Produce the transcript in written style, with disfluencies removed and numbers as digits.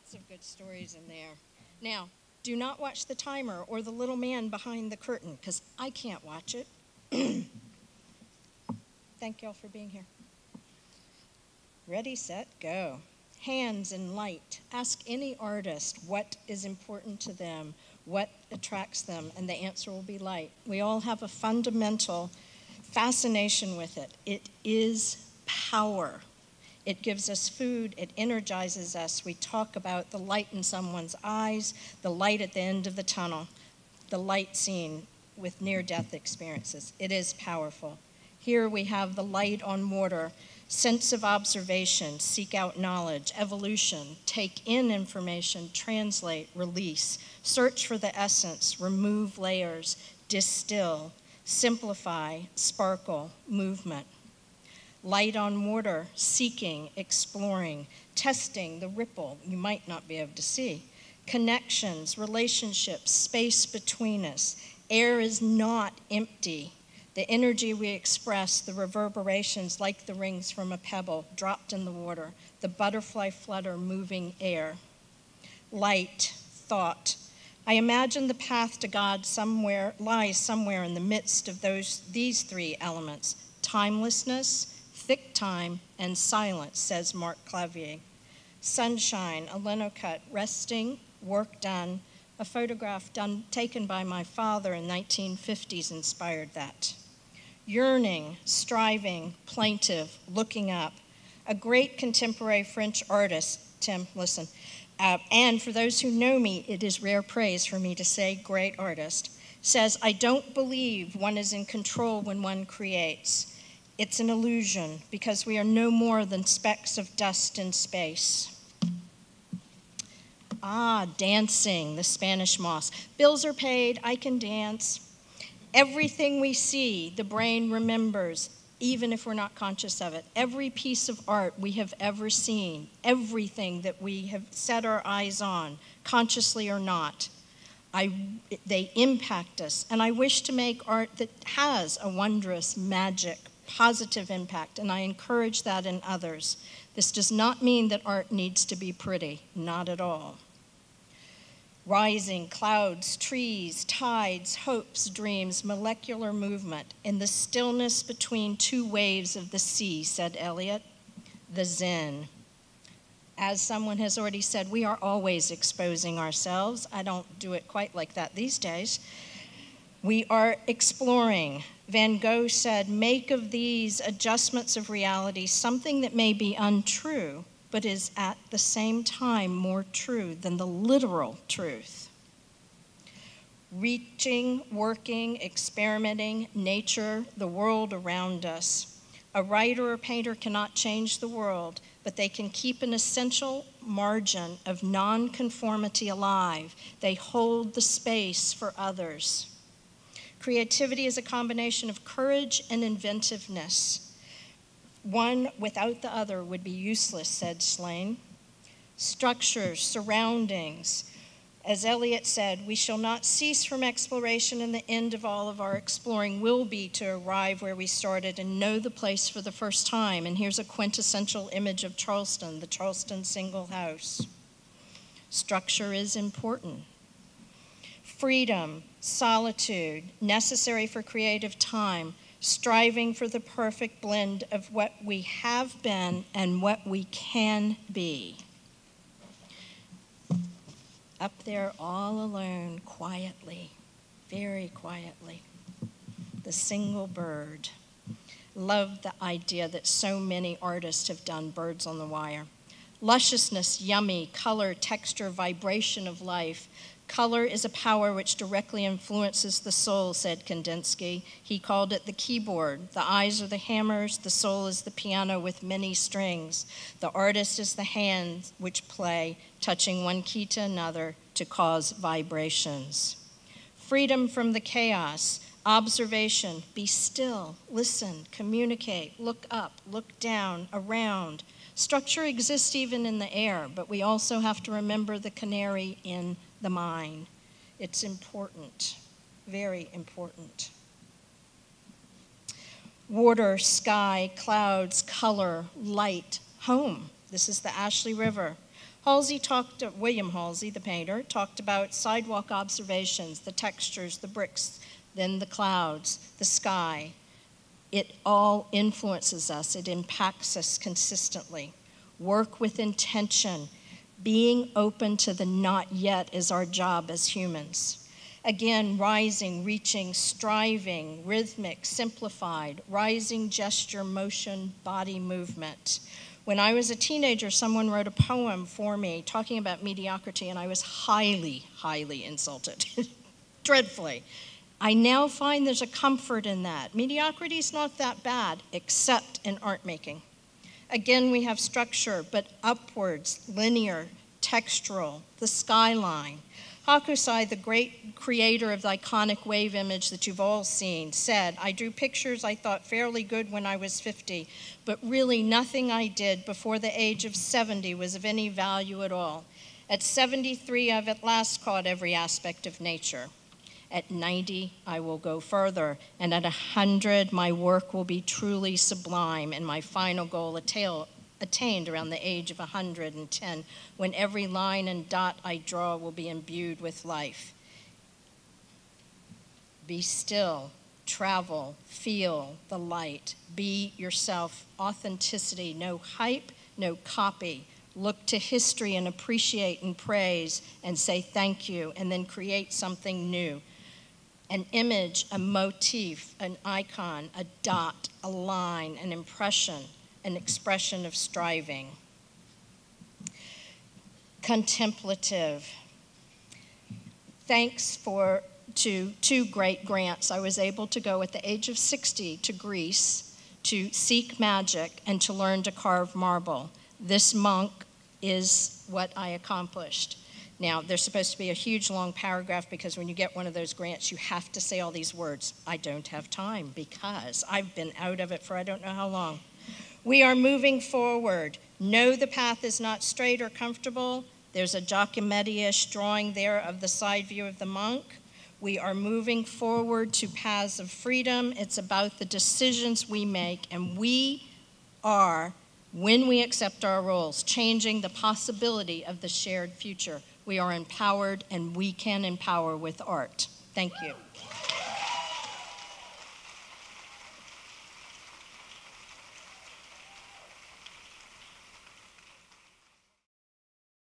Lots of good stories in there. Now, do not watch the timer or the little man behind the curtain, because I can't watch it. Thank y'all for being here. Ready, set, go. Hands and light. Ask any artist what is important to them, what attracts them, and the answer will be light. We all have a fundamental fascination with it. It is power. It gives us food, it energizes us. We talk about the light in someone's eyes, the light at the end of the tunnel, the light seen with near-death experiences. It is powerful. Here we have the light on water, sense of observation, seek out knowledge, evolution, take in information, translate, release, search for the essence, remove layers, distill, simplify, sparkle, movement. Light on water, seeking, exploring, testing the ripple you might not be able to see. Connections, relationships, space between us. Air is not empty. The energy we express, the reverberations like the rings from a pebble dropped in the water, the butterfly flutter moving air. Light, thought. I imagine the path to God lies somewhere in the midst of these three elements: timelessness, thick time, and silence, says Marc Clavier. Sunshine, a linocut, resting, work done. A photograph taken by my father in 1950s inspired that. Yearning, striving, plaintive, looking up. A great contemporary French artist, Tim, listen, and for those who know me, it is rare praise for me to say great artist, says, I don't believe one is in control when one creates. It's an illusion, because we are no more than specks of dust in space. Dancing, the Spanish moss. Bills are paid, I can dance. Everything we see, the brain remembers, even if we're not conscious of it. Every piece of art we have ever seen, everything that we have set our eyes on, consciously or not, they impact us. And I wish to make art that has a wondrous, magic, positive impact, and I encourage that in others. This does not mean that art needs to be pretty, not at all. Rising, clouds, trees, tides, hopes, dreams, molecular movement, in the stillness between two waves of the sea, said Eliot, the Zen. As someone has already said, we are always exposing ourselves. I don't do it quite like that these days. We are exploring. Van Gogh said, make of these adjustments of reality something that may be untrue, but is at the same time more true than the literal truth. Reaching, working, experimenting, nature, the world around us. A writer or painter cannot change the world, but they can keep an essential margin of nonconformity alive. They hold the space for others. Creativity is a combination of courage and inventiveness. One without the other would be useless, said Slane. Structures, surroundings. As Eliot said, we shall not cease from exploration, and the end of all of our exploring will be to arrive where we started and know the place for the first time. And here's a quintessential image of Charleston, the Charleston single house. Structure is important. Freedom, solitude, necessary for creative time, striving for the perfect blend of what we have been and what we can be. Up there all alone, quietly, very quietly, the single bird. Love the idea that so many artists have done birds on the wire. Lusciousness, yummy, color, texture, vibration of life. Color is a power which directly influences the soul, said Kandinsky. He called it the keyboard. The eyes are the hammers, the soul is the piano with many strings. The artist is the hands which play, touching one key to another to cause vibrations. Freedom from the chaos, observation, be still, listen, communicate, look up, look down, around. Structure exists even in the air, but we also have to remember the canary in the mind. It's important, very important. Water, sky, clouds, color, light, home. This is the Ashley River. William Halsey, the painter, talked about sidewalk observations, the textures, the bricks, then the clouds, the sky. It all influences us. It impacts us consistently. Work with intention. Being open to the not yet is our job as humans. Again, rising, reaching, striving, rhythmic, simplified, rising, gesture, motion, body movement. When I was a teenager, someone wrote a poem for me talking about mediocrity, and I was highly, highly insulted, dreadfully. I now find there's a comfort in that. Mediocrity is not that bad, except in art making. Again, we have structure, but upwards, linear, textural, the skyline. Hakusai, the great creator of the iconic wave image that you've all seen, said, "I drew pictures I thought fairly good when I was 50, but really nothing I did before the age of 70 was of any value at all. At 73, I've at last caught every aspect of nature. At 90, I will go further, and at 100, my work will be truly sublime, and my final goal attained around the age of 110, when every line and dot I draw will be imbued with life." Be still, travel, feel the light, be yourself, authenticity, no hype, no copy. Look to history and appreciate and praise and say thank you, and then create something new. An image, a motif, an icon, a dot, a line, an impression, an expression of striving. Contemplative. Thanks to two great grants. I was able to go at the age of 60 to Greece to seek magic and to learn to carve marble. This monk is what I accomplished. Now, there's supposed to be a huge long paragraph because when you get one of those grants, you have to say all these words. I don't have time because I've been out of it for I don't know how long. We are moving forward. No, the path is not straight or comfortable. There's a Giacometti-ish drawing there of the side view of the monk. We are moving forward to paths of freedom. It's about the decisions we make, and we are, when we accept our roles, changing the possibility of the shared future. We are empowered, and we can empower with art. Thank you.